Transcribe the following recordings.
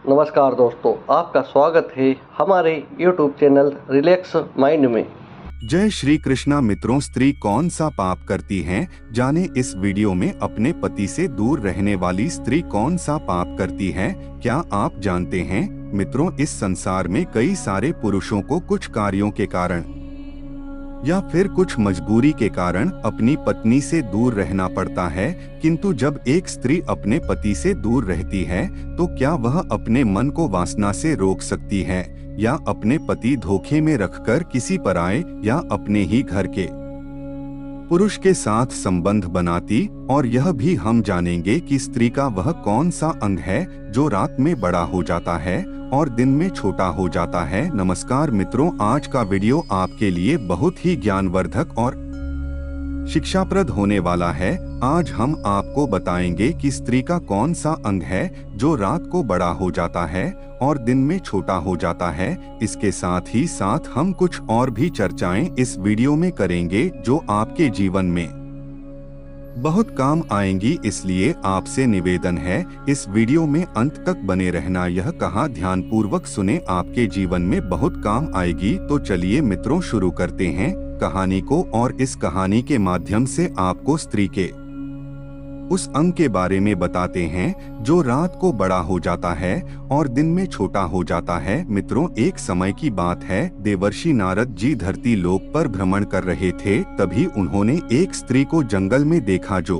नमस्कार दोस्तों, आपका स्वागत है हमारे YouTube चैनल रिलैक्स माइंड में। जय श्री कृष्णा मित्रों, स्त्री कौन सा पाप करती है, जाने इस वीडियो में। अपने पति से दूर रहने वाली स्त्री कौन सा पाप करती है, क्या आप जानते हैं? मित्रों, इस संसार में कई सारे पुरुषों को कुछ कार्यों के कारण या फिर कुछ मजबूरी के कारण अपनी पत्नी से दूर रहना पड़ता है, किंतु जब एक स्त्री अपने पति से दूर रहती है तो क्या वह अपने मन को वासना से रोक सकती है या अपने पति धोखे में रखकर किसी पराये या अपने ही घर के पुरुष के साथ संबंध बनाती? और यह भी हम जानेंगे कि स्त्री का वह कौन सा अंग है जो रात में बड़ा हो जाता है और दिन में छोटा हो जाता है। नमस्कार मित्रों, आज का वीडियो आपके लिए बहुत ही ज्ञानवर्धक और शिक्षाप्रद होने वाला है। आज हम आपको बताएंगे कि स्त्री का कौन सा अंग है जो रात को बड़ा हो जाता है और दिन में छोटा हो जाता है। इसके साथ ही साथ हम कुछ और भी चर्चाएं इस वीडियो में करेंगे जो आपके जीवन में बहुत काम आएंगी। इसलिए आपसे निवेदन है, इस वीडियो में अंत तक बने रहना। यह कहा ध्यानपूर्वक सुने, आपके जीवन में बहुत काम आएगी। तो चलिए मित्रों, शुरू करते हैं कहानी को और इस कहानी के माध्यम से आपको स्त्री के उस अंग के बारे में बताते हैं जो रात को बड़ा हो जाता है और दिन में छोटा हो जाता है। मित्रों, एक समय की बात है, देवर्षि नारद जी धरती लोक पर भ्रमण कर रहे थे। तभी उन्होंने एक स्त्री को जंगल में देखा जो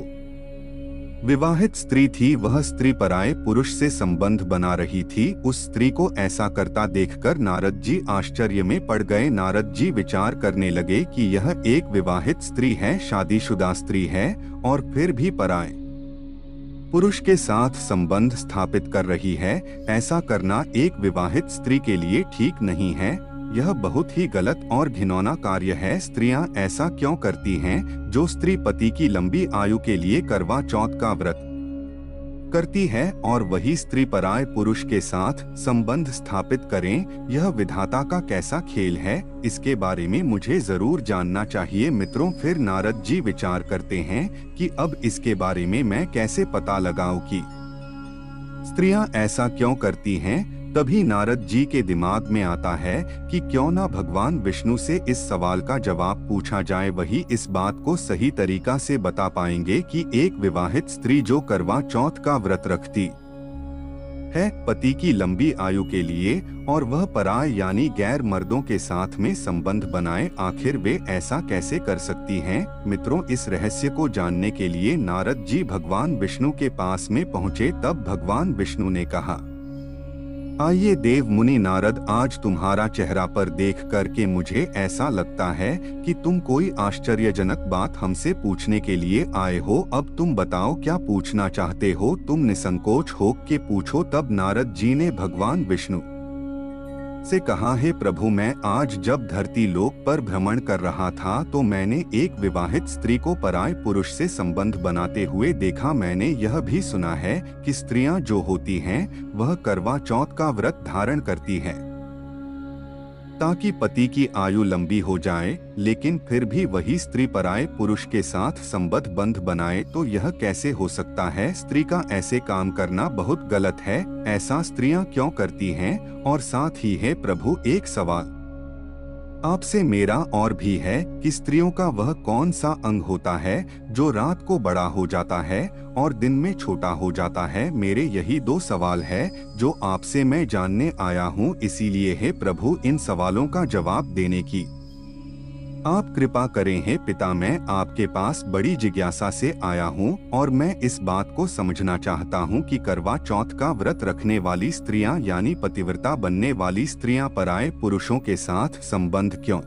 विवाहित स्त्री थी। वह स्त्री पराये पुरुष से संबंध बना रही थी। उस स्त्री को ऐसा करता देखकर नारद जी आश्चर्य में पड़ गए। नारद जी विचार करने लगे कि यह एक विवाहित स्त्री है, शादीशुदा स्त्री है और फिर भी पराये पुरुष के साथ संबंध स्थापित कर रही है। ऐसा करना एक विवाहित स्त्री के लिए ठीक नहीं है। यह बहुत ही गलत और घिनौना कार्य है। स्त्रियां ऐसा क्यों करती हैं? जो स्त्री पति की लंबी आयु के लिए करवा चौथ का व्रत करती है और वही स्त्री पराये पुरुष के साथ संबंध स्थापित करें, यह विधाता का कैसा खेल है? इसके बारे में मुझे जरूर जानना चाहिए। मित्रों, फिर नारद जी विचार करते हैं कि अब इसके बारे में मैं कैसे पता लगाऊं कि स्त्रियां ऐसा क्यों करती हैं। तभी नारद जी के दिमाग में आता है कि क्यों ना भगवान विष्णु से इस सवाल का जवाब पूछा जाए। वही इस बात को सही तरीका से बता पाएंगे कि एक विवाहित स्त्री जो करवा चौथ का व्रत रखती है पति की लंबी आयु के लिए और वह पराये यानी गैर मर्दों के साथ में संबंध बनाए, आखिर वे ऐसा कैसे कर सकती हैं? मित्रों, इस रहस्य को जानने के लिए नारद जी भगवान विष्णु के पास में पहुँचे। तब भगवान विष्णु ने कहा, आइए देव मुनि नारद, आज तुम्हारा चेहरा पर देख करके मुझे ऐसा लगता है कि तुम कोई आश्चर्यजनक बात हमसे पूछने के लिए आए हो। अब तुम बताओ, क्या पूछना चाहते हो? तुम निसंकोच हो के पूछो। तब नारद जी ने भगवान विष्णु से कहा, हे प्रभु, मैं आज जब धरती लोक पर भ्रमण कर रहा था तो मैंने एक विवाहित स्त्री को पराये पुरुष से संबंध बनाते हुए देखा। मैंने यह भी सुना है कि स्त्रियां जो होती हैं वह करवा चौथ का व्रत धारण करती हैं ताकि पति की आयु लंबी हो जाए, लेकिन फिर भी वही स्त्री पराये पुरुष के साथ संबंध बनाए। तो यह कैसे हो सकता है? स्त्री का ऐसे काम करना बहुत गलत है। ऐसा स्त्रियां क्यों करती हैं? और साथ ही है प्रभु, एक सवाल आपसे मेरा और भी है कि स्त्रियों का वह कौन सा अंग होता है जो रात को बड़ा हो जाता है और दिन में छोटा हो जाता है? मेरे यही दो सवाल है जो आपसे मैं जानने आया हूँ। इसीलिए है प्रभु, इन सवालों का जवाब देने की आप कृपा करें। हे पिता, मैं आपके पास बड़ी जिज्ञासा से आया हूँ और मैं इस बात को समझना चाहता हूँ कि करवा चौथ का व्रत रखने वाली स्त्रियां यानी पतिव्रता बनने वाली स्त्रियां पराये पुरुषों के साथ संबंध क्यों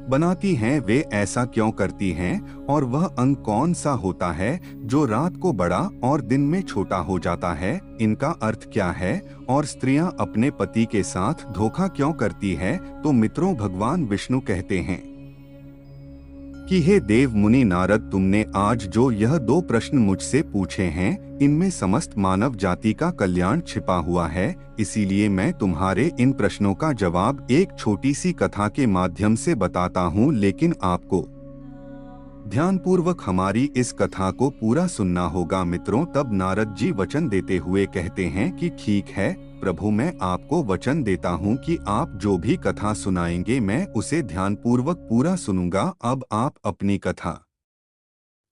बनाती हैं? वे ऐसा क्यों करती हैं? और वह अंग कौन सा होता है जो रात को बड़ा और दिन में छोटा हो जाता है? इनका अर्थ क्या है? और स्त्रियां अपने पति के साथ धोखा क्यों करती है? तो मित्रों, भगवान विष्णु कहते हैं कि हे देव मुनि नारद, तुमने आज जो यह दो प्रश्न मुझसे पूछे हैं, इनमें समस्त मानव जाति का कल्याण छिपा हुआ है। इसीलिए मैं तुम्हारे इन प्रश्नों का जवाब एक छोटी सी कथा के माध्यम से बताता हूँ, लेकिन आपको ध्यानपूर्वक हमारी इस कथा को पूरा सुनना होगा मित्रों। तब नारद जी वचन देते हुए कहते हैं कि ठीक है प्रभु, मैं आपको वचन देता हूँ कि आप जो भी कथा सुनाएंगे मैं उसे ध्यानपूर्वक पूरा सुनूंगा। अब आप अपनी कथा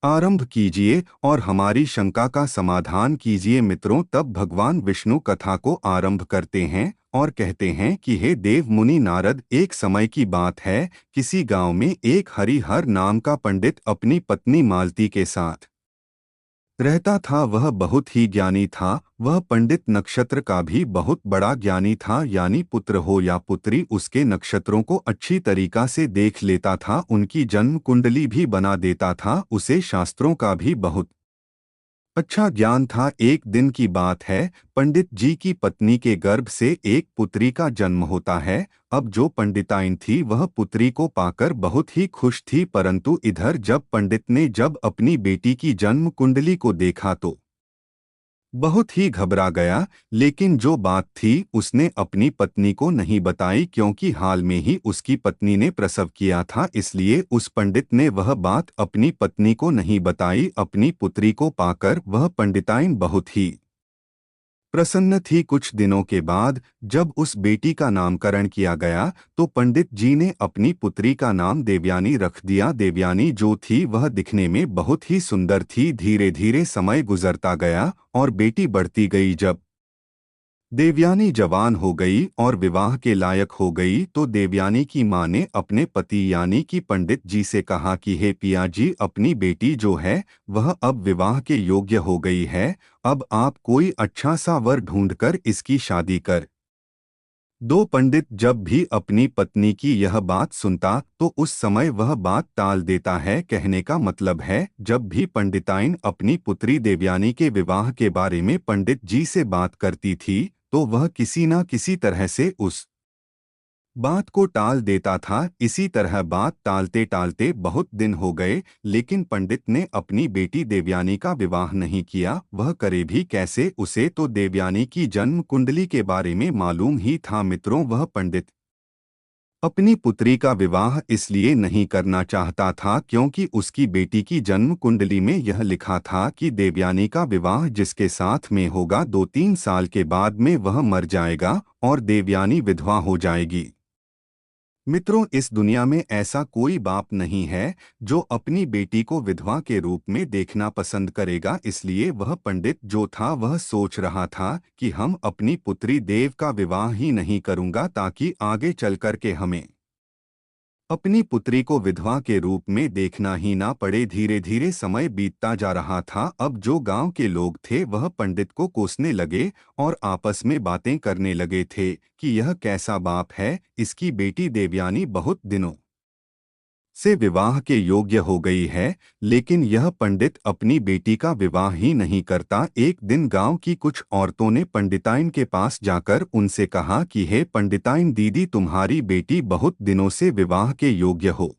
आरंभ कीजिए और हमारी शंका का समाधान कीजिए मित्रों। तब भगवान विष्णु कथा को आरंभ करते हैं और कहते हैं कि हे देव मुनि नारद, एक समय की बात है, किसी गांव में एक हरिहर नाम का पंडित अपनी पत्नी मालती के साथ रहता था। वह बहुत ही ज्ञानी था। वह पंडित नक्षत्र का भी बहुत बड़ा ज्ञानी था, यानी पुत्र हो या पुत्री उसके नक्षत्रों को अच्छी तरीका से देख लेता था, उनकी जन्म कुंडली भी बना देता था, उसे शास्त्रों का भी बहुत अच्छा ज्ञान था। एक दिन की बात है, पंडित जी की पत्नी के गर्भ से एक पुत्री का जन्म होता है। अब जो पंडिताइन थी वह पुत्री को पाकर बहुत ही खुश थी, परंतु इधर जब पंडित ने जब अपनी बेटी की जन्म कुंडली को देखा तो बहुत ही घबरा गया। लेकिन जो बात थी उसने अपनी पत्नी को नहीं बताई, क्योंकि हाल में ही उसकी पत्नी ने प्रसव किया था, इसलिए उस पंडित ने वह बात अपनी पत्नी को नहीं बताई। अपनी पुत्री को पाकर वह पंडिताइन बहुत ही प्रसन्न थी। कुछ दिनों के बाद जब उस बेटी का नामकरण किया गया तो पंडित जी ने अपनी पुत्री का नाम देवयानी रख दिया। देवयानी जो थी वह दिखने में बहुत ही सुंदर थी। धीरे धीरे समय गुजरता गया और बेटी बढ़ती गई। जब देवयानी जवान हो गई और विवाह के लायक हो गई तो देवयानी की मां ने अपने पति यानी कि पंडित जी से कहा कि हे पिया जी, अपनी बेटी जो है वह अब विवाह के योग्य हो गई है। अब आप कोई अच्छा सा वर ढूंढकर इसकी शादी कर दो। पंडित जब भी अपनी पत्नी की यह बात सुनता तो उस समय वह बात टाल देता है। कहने का मतलब है, जब भी पंडिताइन अपनी पुत्री देवयानी के विवाह के बारे में पंडित जी से बात करती थी तो वह किसी न किसी तरह से उस बात को टाल देता था। इसी तरह बात टालते टालते बहुत दिन हो गए, लेकिन पंडित ने अपनी बेटी देवयानी का विवाह नहीं किया। वह करे भी कैसे, उसे तो देवयानी की जन्म कुंडली के बारे में मालूम ही था। मित्रों, वह पंडित अपनी पुत्री का विवाह इसलिए नहीं करना चाहता था क्योंकि उसकी बेटी की जन्म कुंडली में यह लिखा था कि देवयानी का विवाह जिसके साथ में होगा 2-3 साल के बाद में वह मर जाएगा और देवयानी विधवा हो जाएगी। मित्रों, इस दुनिया में ऐसा कोई बाप नहीं है जो अपनी बेटी को विधवा के रूप में देखना पसंद करेगा। इसलिए वह पंडित जो था वह सोच रहा था कि हम अपनी पुत्री देव का विवाह ही नहीं करूंगा ताकि आगे चलकर के हमें अपनी पुत्री को विधवा के रूप में देखना ही ना पड़े। धीरे धीरे समय बीतता जा रहा था। अब जो गांव के लोग थे वह पंडित को कोसने लगे और आपस में बातें करने लगे थे कि यह कैसा बाप है, इसकी बेटी देवयानी बहुत दिनों से विवाह के योग्य हो गई है, लेकिन यह पंडित अपनी बेटी का विवाह ही नहीं करता। एक दिन गांव की कुछ औरतों ने पंडिताइन के पास जाकर उनसे कहा कि हे पंडिताइन दीदी, तुम्हारी बेटी बहुत दिनों से विवाह के योग्य हो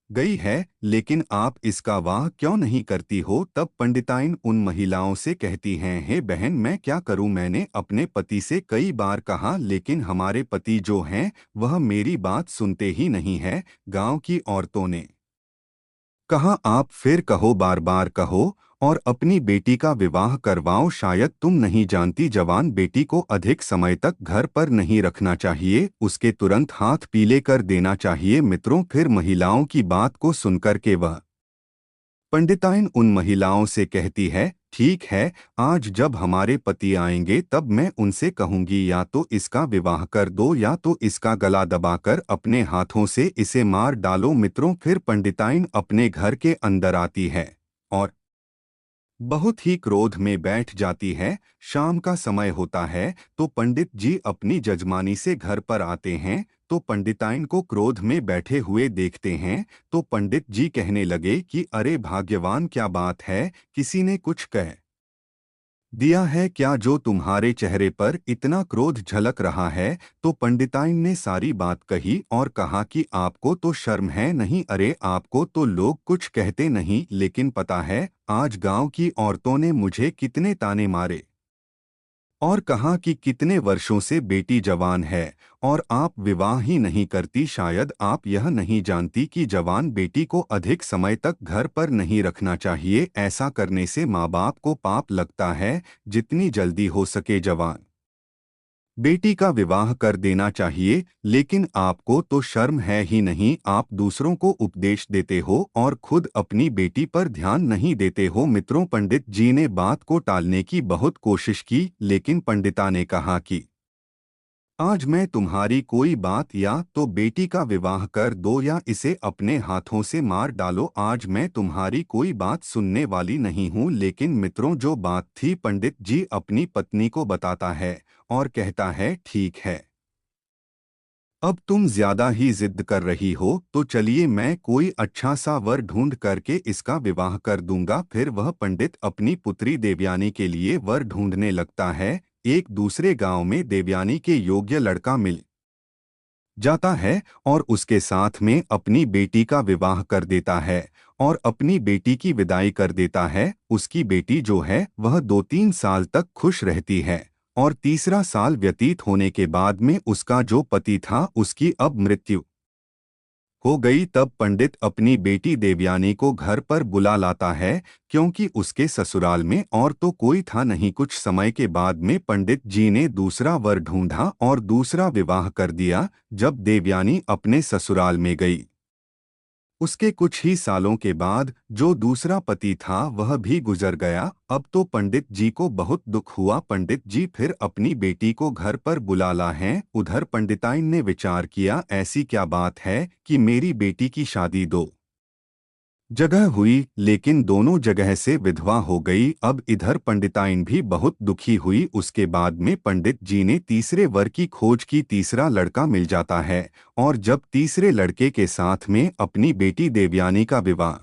गई है, लेकिन आप इसका वाह क्यों नहीं करती हो। तब पंडिताइन उन महिलाओं से कहती हैं, हे बहन, मैं क्या करूं, मैंने अपने पति से कई बार कहा लेकिन हमारे पति जो हैं वह मेरी बात सुनते ही नहीं है। गांव की औरतों ने कहा, आप फिर कहो, बार बार कहो और अपनी बेटी का विवाह करवाओ। शायद तुम नहीं जानती, जवान बेटी को अधिक समय तक घर पर नहीं रखना चाहिए, उसके तुरंत हाथ पीले कर देना चाहिए। मित्रों, फिर महिलाओं की बात को सुनकर के वह पंडिताइन उन महिलाओं से कहती है, ठीक है, आज जब हमारे पति आएंगे तब मैं उनसे कहूंगी या तो इसका विवाह कर दो या तो इसका गला दबाकर अपने हाथों से इसे मार डालो। मित्रों, फिर पंडिताइन अपने घर के अंदर आती है और बहुत ही क्रोध में बैठ जाती है। शाम का समय होता है तो पंडित जी अपनी जजमानी से घर पर आते हैं तो पंडिताइन को क्रोध में बैठे हुए देखते हैं तो पंडित जी कहने लगे कि अरे भाग्यवान, क्या बात है, किसी ने कुछ कह दिया है क्या जो तुम्हारे चेहरे पर इतना क्रोध झलक रहा है। तो पंडिताइन ने सारी बात कही और कहा कि आपको तो शर्म है नहीं, अरे आपको तो लोग कुछ कहते नहीं, लेकिन पता है आज गांव की औरतों ने मुझे कितने ताने मारे। और कहा कि कितने वर्षों से बेटी जवान है और आप विवाह ही नहीं करती। शायद आप यह नहीं जानती कि जवान बेटी को अधिक समय तक घर पर नहीं रखना चाहिए। ऐसा करने से माँ बाप को पाप लगता है। जितनी जल्दी हो सके जवान बेटी का विवाह कर देना चाहिए। लेकिन आपको तो शर्म है ही नहीं। आप दूसरों को उपदेश देते हो और खुद अपनी बेटी पर ध्यान नहीं देते हो। मित्रों, पंडित जी ने बात को टालने की बहुत कोशिश की, लेकिन पंडिता ने कहा कि आज मैं तुम्हारी कोई बात या तो बेटी का विवाह कर दो या इसे अपने हाथों से मार डालो। आज मैं तुम्हारी कोई बात सुनने वाली नहीं हूँ। लेकिन मित्रों, जो बात थी, पंडित जी अपनी पत्नी को बताता है और कहता है, ठीक है, अब तुम ज्यादा ही जिद कर रही हो, तो चलिए मैं कोई अच्छा सा वर ढूंढ करके इसका विवाह कर दूंगा। फिर वह पंडित अपनी पुत्री देवयानी के लिए वर ढूंढने लगता है। एक दूसरे गांव में देवयानी के योग्य लड़का मिल जाता है और उसके साथ में अपनी बेटी का विवाह कर देता है और अपनी बेटी की विदाई कर देता है। उसकी बेटी जो है वह 2-3 साल तक खुश रहती है और तीसरा साल व्यतीत होने के बाद में उसका जो पति था उसकी अब मृत्यु हो गई। तब पंडित अपनी बेटी देवयानी को घर पर बुला लाता है, क्योंकि उसके ससुराल में और तो कोई था नहीं। कुछ समय के बाद में पंडित जी ने दूसरा वर ढूंढा और दूसरा विवाह कर दिया। जब देवयानी अपने ससुराल में गई, उसके कुछ ही सालों के बाद जो दूसरा पति था वह भी गुजर गया। अब तो पंडित जी को बहुत दुख हुआ। पंडित जी फिर अपनी बेटी को घर पर बुला ला हैं। उधर पंडिताइन ने विचार किया, ऐसी क्या बात है कि मेरी बेटी की शादी दो जगह हुई, लेकिन दोनों जगह से विधवा हो गई। अब इधर पंडिताइन भी बहुत दुखी हुई। उसके बाद में पंडित जी ने तीसरे वर की खोज की। तीसरा लड़का मिल जाता है और जब तीसरे लड़के के साथ में अपनी बेटी देवयानी का विवाह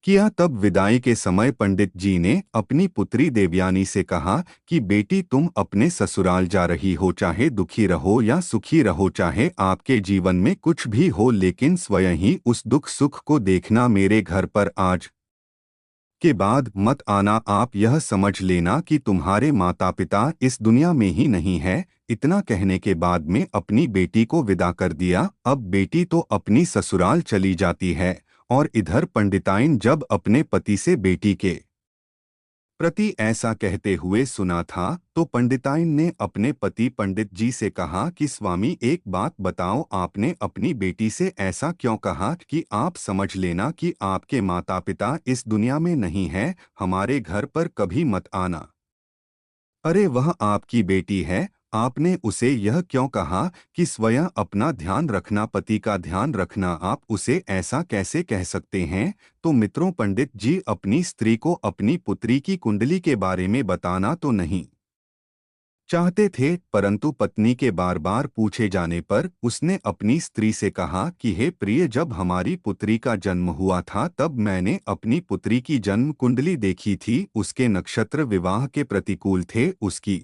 किया, तब विदाई के समय पंडित जी ने अपनी पुत्री देवयानी से कहा कि बेटी, तुम अपने ससुराल जा रही हो, चाहे दुखी रहो या सुखी रहो, चाहे आपके जीवन में कुछ भी हो, लेकिन स्वयं ही उस दुख सुख को देखना। मेरे घर पर आज के बाद मत आना। आप यह समझ लेना कि तुम्हारे माता पिता इस दुनिया में ही नहीं है। इतना कहने के बाद में अपनी बेटी को विदा कर दिया। अब बेटी तो अपनी ससुराल चली जाती है और इधर पंडिताइन जब अपने पति से बेटी के प्रति ऐसा कहते हुए सुना था, तो पंडिताइन ने अपने पति पंडित जी से कहा कि स्वामी, एक बात बताओ, आपने अपनी बेटी से ऐसा क्यों कहा कि आप समझ लेना कि आपके माता पिता इस दुनिया में नहीं है, हमारे घर पर कभी मत आना। अरे वह आपकी बेटी है, आपने उसे यह क्यों कहा कि स्वयं अपना ध्यान रखना, पति का ध्यान रखना, आप उसे ऐसा कैसे कह सकते हैं? तो मित्रों, पंडित जी अपनी स्त्री को अपनी पुत्री की कुंडली के बारे में बताना तो नहीं चाहते थे, परंतु पत्नी के बार बार पूछे जाने पर उसने अपनी स्त्री से कहा कि हे प्रिय, जब हमारी पुत्री का जन्म हुआ था तब मैंने अपनी पुत्री की जन्म कुंडली देखी थी। उसके नक्षत्र विवाह के प्रतिकूल थे। उसकी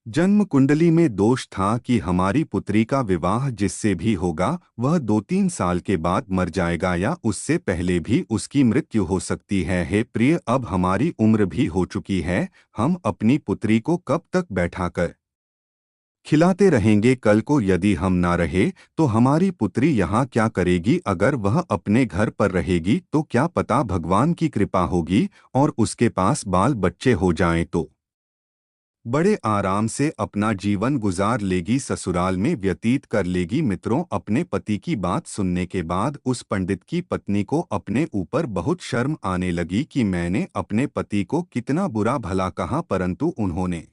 जन्म कुंडली में दोष था कि हमारी पुत्री का विवाह जिससे भी होगा वह 2-3 साल के बाद मर जाएगा या उससे पहले भी उसकी मृत्यु हो सकती है। हे प्रिय, अब हमारी उम्र भी हो चुकी है, हम अपनी पुत्री को कब तक बैठाकर खिलाते रहेंगे? कल को यदि हम ना रहे तो हमारी पुत्री यहाँ क्या करेगी? अगर वह अपने घर पर रहेगी तो क्या पता भगवान की कृपा होगी और उसके पास बाल बच्चे हो जाएं तो बड़े आराम से अपना जीवन गुजार लेगी, ससुराल में व्यतीत कर लेगी। मित्रों, अपने पति की बात सुनने के बाद उस पंडित की पत्नी को अपने ऊपर बहुत शर्म आने लगी कि मैंने अपने पति को कितना बुरा भला कहा, परंतु उन्होंने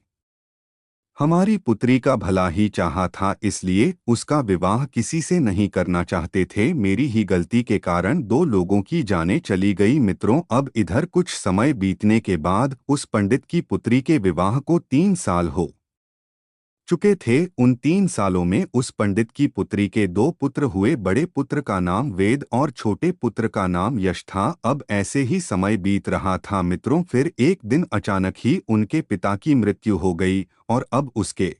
हमारी पुत्री का भला ही चाहा था, इसलिए उसका विवाह किसी से नहीं करना चाहते थे। मेरी ही गलती के कारण 2 लोगों की जानें चली गई। मित्रों, अब इधर कुछ समय बीतने के बाद उस पंडित की पुत्री के विवाह को 3 साल हो चुके थे। उन 3 सालों में उस पंडित की पुत्री के 2 पुत्र हुए। बड़े पुत्र का नाम वेद और छोटे पुत्र का नाम यश था। अब ऐसे ही समय बीत रहा था मित्रों, फिर एक दिन अचानक ही उनके पिता की मृत्यु हो गई और अब उसके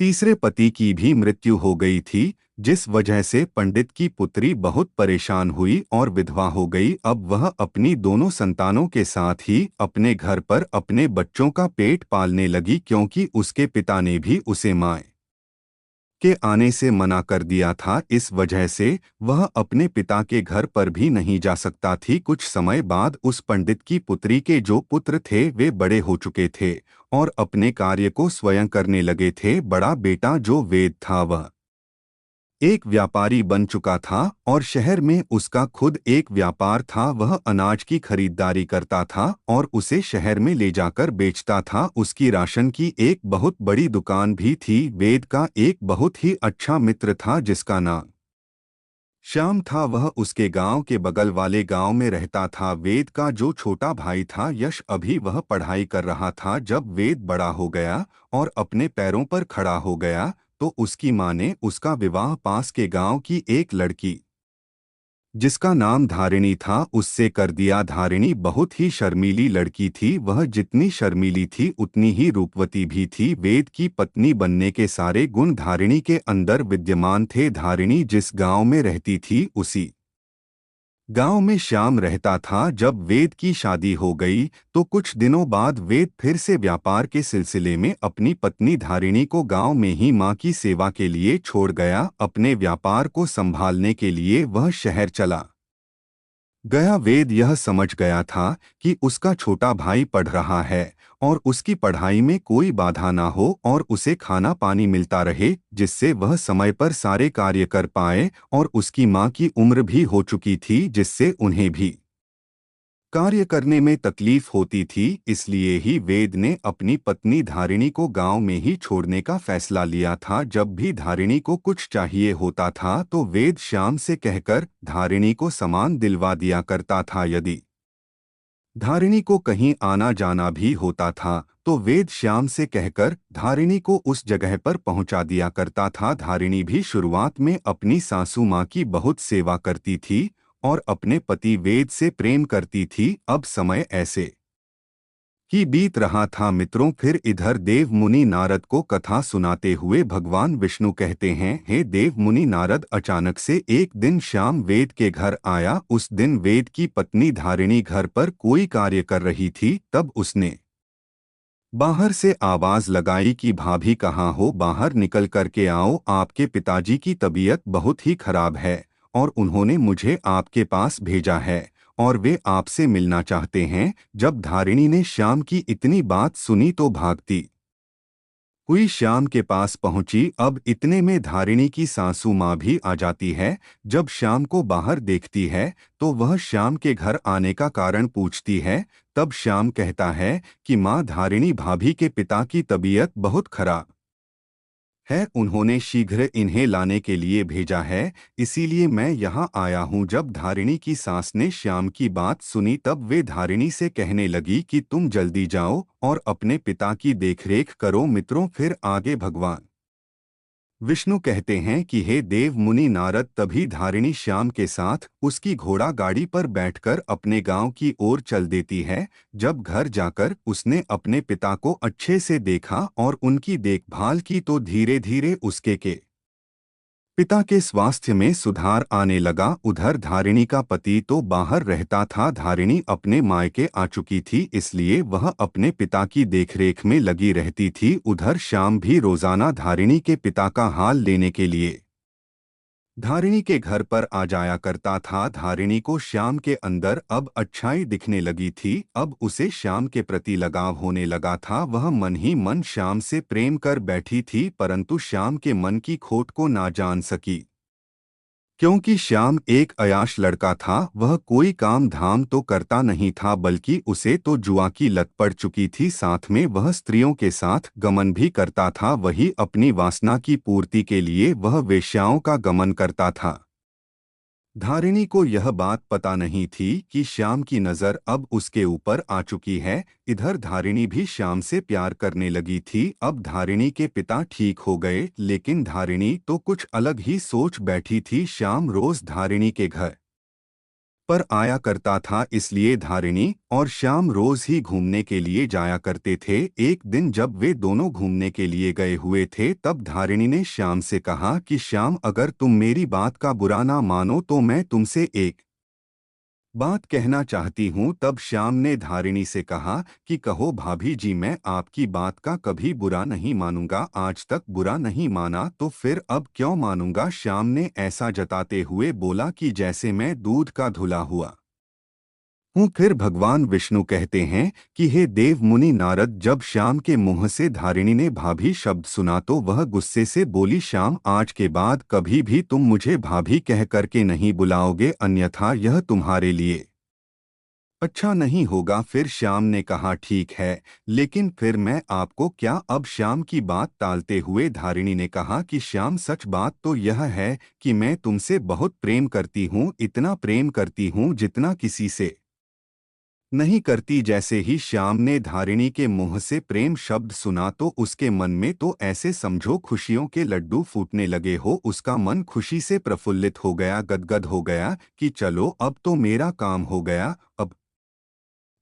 तीसरे पति की भी मृत्यु हो गई थी। जिस वजह से पंडित की पुत्री बहुत परेशान हुई और विधवा हो गई। अब वह अपनी दोनों संतानों के साथ ही अपने घर पर अपने बच्चों का पेट पालने लगी, क्योंकि उसके पिता ने भी उसे मां के आने से मना कर दिया था। इस वजह से वह अपने पिता के घर पर भी नहीं जा सकता थी। कुछ समय बाद उस पंडित की पुत्री के जो पुत्र थे वे बड़े हो चुके थे और अपने कार्य को स्वयं करने लगे थे। बड़ा बेटा जो वेद था वह एक व्यापारी बन चुका था और शहर में उसका खुद एक व्यापार था। वह अनाज की खरीदारी करता था और उसे शहर में ले जाकर बेचता था। उसकी राशन की एक बहुत बड़ी दुकान भी थी। वेद का एक बहुत ही अच्छा मित्र था जिसका नाम श्याम था। वह उसके गांव के बगल वाले गांव में रहता था। वेद का जो छोटा भाई था यश, अभी वह पढ़ाई कर रहा था। जब वेद बड़ा हो गया और अपने पैरों पर खड़ा हो गया तो उसकी मां ने उसका विवाह पास के गांव की एक लड़की जिसका नाम धारिणी था उससे कर दिया। धारिणी बहुत ही शर्मीली लड़की थी। वह जितनी शर्मीली थी उतनी ही रूपवती भी थी। वेद की पत्नी बनने के सारे गुण धारिणी के अंदर विद्यमान थे। धारिणी जिस गांव में रहती थी उसी गांव में श्याम रहता था। जब वेद की शादी हो गई तो कुछ दिनों बाद वेद फिर से व्यापार के सिलसिले में अपनी पत्नी धारिणी को गांव में ही मां की सेवा के लिए छोड़ गया। अपने व्यापार को संभालने के लिए वह शहर चला गया। वेद यह समझ गया था कि उसका छोटा भाई पढ़ रहा है और उसकी पढ़ाई में कोई बाधा ना हो और उसे खाना पानी मिलता रहे, जिससे वह समय पर सारे कार्य कर पाए। और उसकी मां की उम्र भी हो चुकी थी जिससे उन्हें भी कार्य करने में तकलीफ होती थी। इसलिए ही वेद ने अपनी पत्नी धारिणी को गांव में ही छोड़ने का फैसला लिया था। जब भी धारिणी को कुछ चाहिए होता था तो वेद श्याम से कहकर धारिणी को सामान दिलवा दिया करता था। यदि धारिणी को कहीं आना जाना भी होता था तो वेद श्याम से कहकर धारिणी को उस जगह पर पहुंचा दिया करता था। धारिणी भी शुरुआत में अपनी सासू मां की बहुत सेवा करती थी और अपने पति वेद से प्रेम करती थी। अब समय ऐसे ही बीत रहा था मित्रों। फिर इधर देव मुनि नारद को कथा सुनाते हुए भगवान विष्णु कहते हैं, हे देव मुनि नारद, अचानक से एक दिन श्याम वेद के घर आया। उस दिन वेद की पत्नी धारिणी घर पर कोई कार्य कर रही थी। तब उसने बाहर से आवाज लगाई कि भाभी कहाँ हो, बाहर निकल करके आओ, आपके पिताजी की तबीयत बहुत ही खराब है और उन्होंने मुझे आपके पास भेजा है और वे आपसे मिलना चाहते हैं। जब धारिणी ने श्याम की इतनी बात सुनी तो भागती हुई श्याम के पास पहुंची। अब इतने में धारिणी की सासू मां भी आ जाती है। जब श्याम को बाहर देखती है तो वह श्याम के घर आने का कारण पूछती है। तब श्याम कहता है कि मां धारिणी, भाभी के पिता की तबीयत बहुत खराब है, उन्होंने शीघ्र इन्हें लाने के लिए भेजा है, इसीलिए मैं यहाँ आया हूँ। जब धारिणी की सास ने श्याम की बात सुनी तब वे धारिणी से कहने लगी कि तुम जल्दी जाओ और अपने पिता की देखरेख करो। मित्रों, फिर आगे भगवान विष्णु कहते हैं कि हे देव मुनि नारद, तभी धारिणी श्याम के साथ उसकी घोड़ा गाड़ी पर बैठकर अपने गांव की ओर चल देती है। जब घर जाकर उसने अपने पिता को अच्छे से देखा और उनकी देखभाल की तो धीरे धीरे उसके पिता के स्वास्थ्य में सुधार आने लगा। उधर धारिणी का पति तो बाहर रहता था। धारिणी अपने मायके आ चुकी थी, इसलिए वह अपने पिता की देखरेख में लगी रहती थी। उधर श्याम भी रोजाना धारिणी के पिता का हाल लेने के लिए धारिणी के घर पर आ जाया करता था। धारिणी को श्याम के अंदर अब अच्छाई दिखने लगी थी। अब उसे श्याम के प्रति लगाव होने लगा था। वह मन ही मन श्याम से प्रेम कर बैठी थी, परंतु श्याम के मन की खोट को ना जान सकी, क्योंकि श्याम एक अयाश लड़का था। वह कोई काम धाम तो करता नहीं था, बल्कि उसे तो जुआ की लत पड़ चुकी थी। साथ में वह स्त्रियों के साथ गमन भी करता था। वही अपनी वासना की पूर्ति के लिए वह वेश्याओं का गमन करता था। धारिणी को यह बात पता नहीं थी कि श्याम की नज़र अब उसके ऊपर आ चुकी है। इधर धारिणी भी श्याम से प्यार करने लगी थी। अब धारिणी के पिता ठीक हो गए, लेकिन धारिणी तो कुछ अलग ही सोच बैठी थी। श्याम रोज धारिणी के घर पर आया करता था, इसलिए धारिणी और श्याम रोज ही घूमने के लिए जाया करते थे। एक दिन जब वे दोनों घूमने के लिए गए हुए थे, तब धारिणी ने श्याम से कहा कि श्याम, अगर तुम मेरी बात का बुरा ना मानो तो मैं तुमसे एक बात कहना चाहती हूँ। तब श्याम ने धारिणी से कहा कि कहो भाभी जी, मैं आपकी बात का कभी बुरा नहीं मानूंगा, आज तक बुरा नहीं माना तो फिर अब क्यों मानूंगा। श्याम ने ऐसा जताते हुए बोला कि जैसे मैं दूध का धुला हुआ हूँ। फिर भगवान विष्णु कहते हैं कि हे देव मुनि नारद, जब श्याम के मुंह से धारिणी ने भाभी शब्द सुना तो वह गुस्से से बोली, श्याम, आज के बाद कभी भी तुम मुझे भाभी कह करके नहीं बुलाओगे, अन्यथा यह तुम्हारे लिए अच्छा नहीं होगा। फिर श्याम ने कहा, ठीक है, लेकिन फिर मैं आपको क्या। अब श्याम की बात टालते हुए धारिणी ने कहा कि श्याम, सच बात तो यह है कि मैं तुमसे बहुत प्रेम करती हूँ, इतना प्रेम करती हूँ जितना किसी से नहीं करती। जैसे ही श्याम ने धारिणी के मुंह से प्रेम शब्द सुना तो उसके मन में तो ऐसे समझो खुशियों के लड्डू फूटने लगे हो। उसका मन खुशी से प्रफुल्लित हो गया, गदगद हो गया कि चलो अब तो मेरा काम हो गया, अब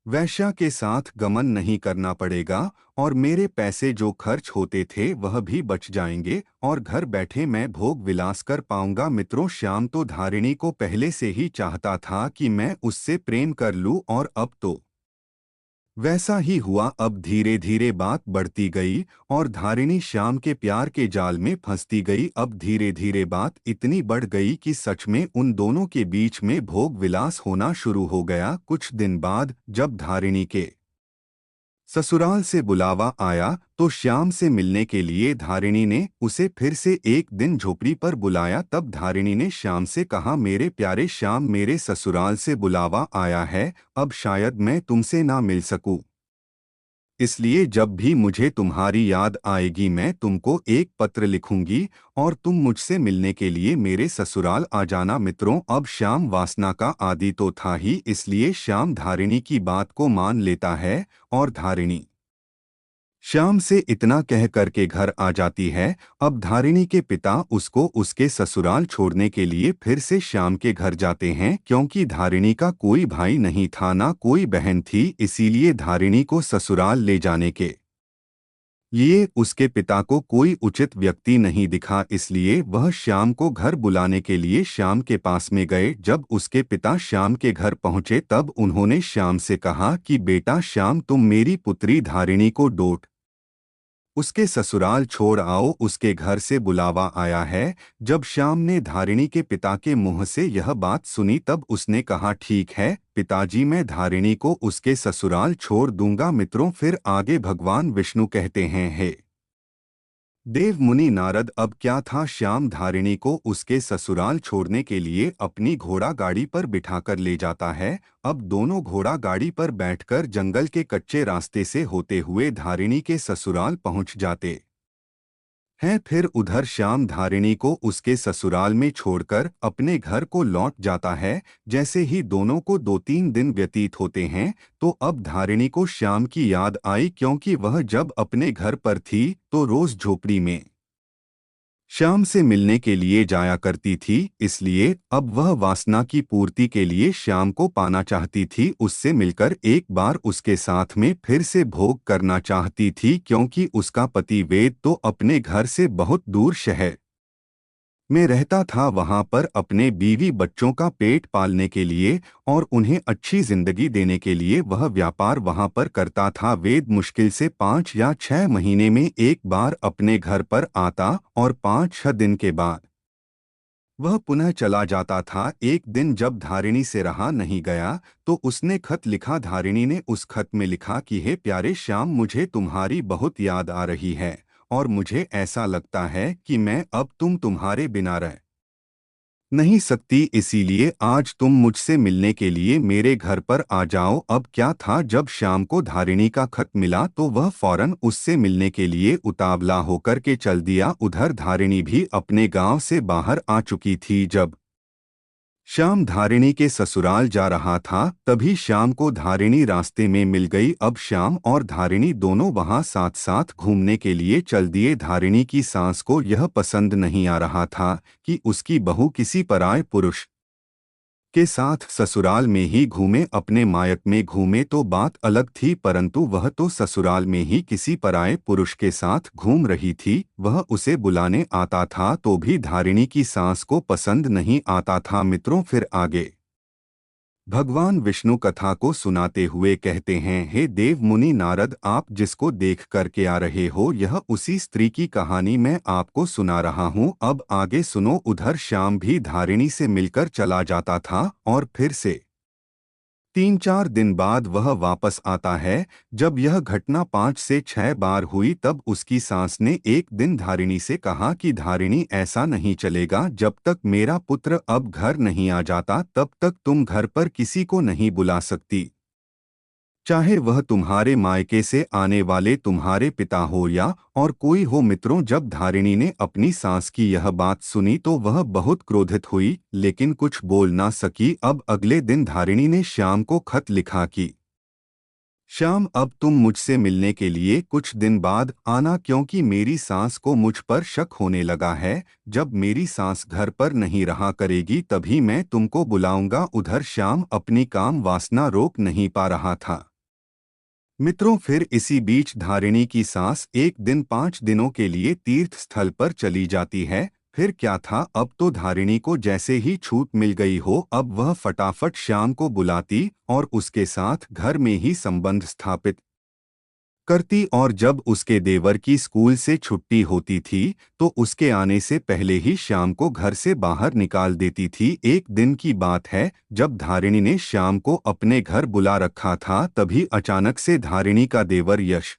वैश्या के साथ गमन नहीं करना पड़ेगा और मेरे पैसे जो खर्च होते थे वह भी बच जाएंगे और घर बैठे मैं भोग विलास कर पाऊंगा। मित्रों, श्याम तो धारिणी को पहले से ही चाहता था कि मैं उससे प्रेम कर लूं और अब तो वैसा ही हुआ। अब धीरे धीरे बात बढ़ती गई और धारिणी श्याम के प्यार के जाल में फंसती गई। अब धीरे धीरे बात इतनी बढ़ गई कि सच में उन दोनों के बीच में भोग विलास होना शुरू हो गया। कुछ दिन बाद जब धारिणी के ससुराल से बुलावा आया तो श्याम से मिलने के लिए धारिणी ने उसे फिर से एक दिन झोपड़ी पर बुलाया। तब धारिणी ने श्याम से कहा, मेरे प्यारे श्याम, मेरे ससुराल से बुलावा आया है, अब शायद मैं तुमसे ना मिल सकूं, इसलिए जब भी मुझे तुम्हारी याद आएगी मैं तुमको एक पत्र लिखूंगी और तुम मुझसे मिलने के लिए मेरे ससुराल आ जाना। मित्रों, अब श्याम वासना का आदि तो था ही, इसलिए श्याम धारिणी की बात को मान लेता है और धारिणी श्याम से इतना कह करके घर आ जाती है। अब धारिणी के पिता उसको उसके ससुराल छोड़ने के लिए फिर से श्याम के घर जाते हैं, क्योंकि धारिणी का कोई भाई नहीं था ना कोई बहन थी, इसीलिए धारिणी को ससुराल ले जाने के लिए उसके पिता को कोई उचित व्यक्ति नहीं दिखा, इसलिए वह श्याम को घर बुलाने के लिए श्याम के पास में गए। जब उसके पिता श्याम के घर पहुंचे तब उन्होंने श्याम से कहा कि बेटा श्याम, तुम मेरी पुत्री धारिणी को डोट उसके ससुराल छोड़ आओ, उसके घर से बुलावा आया है। जब श्याम ने धारिणी के पिता के मुंह से यह बात सुनी तब उसने कहा, ठीक है पिताजी, मैं धारिणी को उसके ससुराल छोड़ दूंगा। मित्रों, फिर आगे भगवान विष्णु कहते हैं, हे देव मुनि नारद, अब क्या था, श्याम धारिणी को उसके ससुराल छोड़ने के लिए अपनी घोड़ा गाड़ी पर बिठाकर ले जाता है। अब दोनों घोड़ा गाड़ी पर बैठकर जंगल के कच्चे रास्ते से होते हुए धारिणी के ससुराल पहुंच जाते हैं। फिर उधर श्याम धारिणी को उसके ससुराल में छोड़कर अपने घर को लौट जाता है। जैसे ही दोनों को 2-3 दिन व्यतीत होते हैं तो अब धारिणी को श्याम की याद आई, क्योंकि वह जब अपने घर पर थी तो रोज झोपड़ी में श्याम से मिलने के लिए जाया करती थी, इसलिए अब वह वासना की पूर्ति के लिए श्याम को पाना चाहती थी, उससे मिलकर एक बार उसके साथ में फिर से भोग करना चाहती थी, क्योंकि उसका पति वेद तो अपने घर से बहुत दूर शहर में रहता था, वहां पर अपने बीवी बच्चों का पेट पालने के लिए और उन्हें अच्छी जिंदगी देने के लिए वह व्यापार वहां पर करता था। वेद मुश्किल से 5 या 6 महीने में एक बार अपने घर पर आता और 5-6 दिन के बाद वह पुनः चला जाता था। एक दिन जब धारिणी से रहा नहीं गया तो उसने खत लिखा। धारिणी ने उस खत में लिखा कि हे प्यारे श्याम, मुझे तुम्हारी बहुत याद आ रही है और मुझे ऐसा लगता है कि मैं अब तुम्हारे बिना रह नहीं सकती, इसीलिए आज तुम मुझसे मिलने के लिए मेरे घर पर आ जाओ। अब क्या था, जब श्याम को धारिणी का खत मिला तो वह फौरन उससे मिलने के लिए उतावला होकर के चल दिया। उधर धारिणी भी अपने गांव से बाहर आ चुकी थी। जब श्याम धारिणी के ससुराल जा रहा था तभी श्याम को धारिणी रास्ते में मिल गई। अब श्याम और धारिणी दोनों वहां साथ साथ घूमने के लिए चल दिए। धारिणी की सास को यह पसंद नहीं आ रहा था कि उसकी बहू किसी पराये पुरुष के साथ ससुराल में ही घूमे, अपने मायक में घूमे तो बात अलग थी, परंतु वह तो ससुराल में ही किसी पराये पुरुष के साथ घूम रही थी। वह उसे बुलाने आता था तो भी धारिणी की सास को पसंद नहीं आता था। मित्रों, फिर आगे भगवान विष्णु कथा को सुनाते हुए कहते हैं, हे देव मुनि नारद, आप जिसको देख करके आ रहे हो, यह उसी स्त्री की कहानी मैं आपको सुना रहा हूँ। अब आगे सुनो। उधर श्याम भी धारिणी से मिलकर चला जाता था और फिर से 3-4 दिन बाद वह वापस आता है। जब यह घटना 5 से 6 बार हुई तब उसकी सास ने एक दिन धारिणी से कहा कि धारिणी, ऐसा नहीं चलेगा, जब तक मेरा पुत्र अब घर नहीं आ जाता तब तक तुम घर पर किसी को नहीं बुला सकती, चाहे वह तुम्हारे मायके से आने वाले तुम्हारे पिता हो या और कोई हो। मित्रों, जब धारिणी ने अपनी सास की यह बात सुनी तो वह बहुत क्रोधित हुई, लेकिन कुछ बोल ना सकी। अब अगले दिन धारिणी ने श्याम को खत लिखा कि श्याम, अब तुम मुझसे मिलने के लिए कुछ दिन बाद आना, क्योंकि मेरी सास को मुझ पर शक होने लगा है। जब मेरी सास घर पर नहीं रहा करेगी तभी मैं तुमको बुलाऊंगा। उधर श्याम अपनी काम वासना रोक नहीं पा रहा था। मित्रों, फिर इसी बीच धारिणी की सास एक दिन 5 दिनों के लिए तीर्थ स्थल पर चली जाती है। फिर क्या था, अब तो धारिणी को जैसे ही छूट मिल गई हो, अब वह फटाफट श्याम को बुलाती और उसके साथ घर में ही संबंध स्थापित करती। और जब उसके देवर की स्कूल से छुट्टी होती थी तो उसके आने से पहले ही श्याम को घर से बाहर निकाल देती थी। एक दिन की बात है, जब धारिणी ने श्याम को अपने घर बुला रखा था तभी अचानक से धारिणी का देवर यश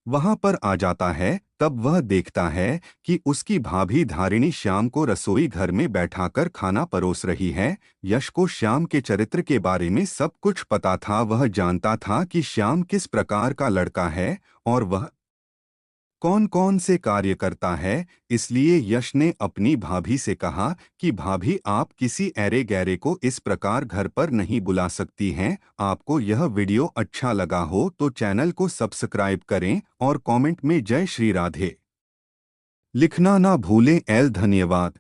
वहां पर आ जाता है। तब वह देखता है कि उसकी भाभी धारिणी श्याम को रसोई घर में बैठाकर खाना परोस रही है। यश को श्याम के चरित्र के बारे में सब कुछ पता था। वह जानता था कि श्याम किस प्रकार का लड़का है और वह कौन कौन से कार्य करता है। इसलिए यश ने अपनी भाभी से कहा कि भाभी, आप किसी ऐरे गैरे को इस प्रकार घर पर नहीं बुला सकती हैं। आपको यह वीडियो अच्छा लगा हो तो चैनल को सब्सक्राइब करें और कमेंट में जय श्री राधे लिखना ना भूलें। धन्यवाद।